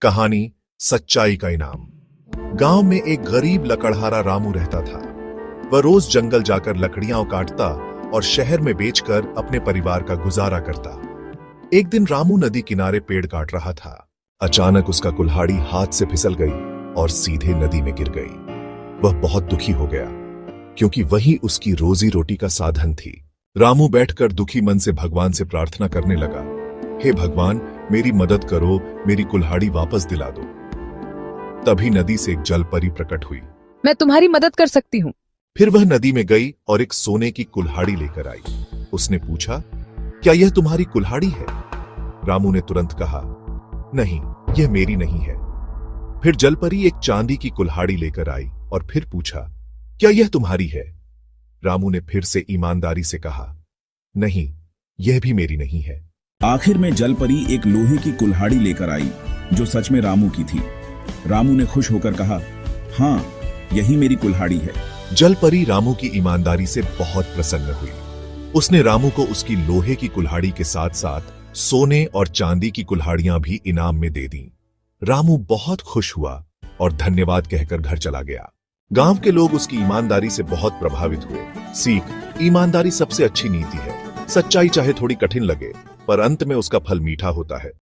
कहानी सच्चाई का इनाम। गांव में एक गरीब लकड़हारा रामू रहता था। वह रोज जंगल जाकर लकड़ियां काटता और शहर में बेचकर अपने परिवार का गुजारा करता। एक दिन रामू नदी किनारे पेड़ काट रहा था। अचानक उसका कुल्हाड़ी हाथ से फिसल गई और सीधे नदी में गिर गई। वह बहुत दुखी हो गया क्योंकि वही उसकी रोजी रोटी का साधन थी। रामू बैठकर दुखी मन से भगवान से प्रार्थना करने लगा, हे भगवान, मेरी मदद करो, मेरी कुल्हाड़ी वापस दिला दो। तभी नदी से एक जल परी प्रकट हुई। मैं तुम्हारी मदद कर सकती हूँ। फिर वह नदी में गई और एक सोने की कुल्हाड़ी लेकर आई। उसने पूछा, क्या यह तुम्हारी कुल्हाड़ी है? रामू ने तुरंत कहा, नहीं, यह मेरी नहीं है। फिर जलपरी एक चांदी की कुल्हाड़ी लेकर आई और फिर पूछा, क्या यह तुम्हारी है? रामू ने फिर से ईमानदारी से कहा, नहीं, यह भी मेरी नहीं है। आखिर में जलपरी एक लोहे की कुल्हाड़ी लेकर आई जो सच में रामू की थी। रामू ने खुश होकर कहा, हाँ, यही मेरी कुल्हाड़ी है। जलपरी रामू की ईमानदारी से बहुत प्रसन्न हुई। उसने रामू को उसकी लोहे की कुल्हाड़ी के साथ साथ सोने और चांदी की कुल्हाड़ियां भी इनाम में दे दी। रामू बहुत खुश हुआ और धन्यवाद कहकर घर चला गया। गांव के लोग उसकी ईमानदारी से बहुत प्रभावित हुए। सीख: ईमानदारी सबसे अच्छी नीति है। सच्चाई चाहे थोड़ी कठिन लगे, पर अंत में उसका फल मीठा होता है।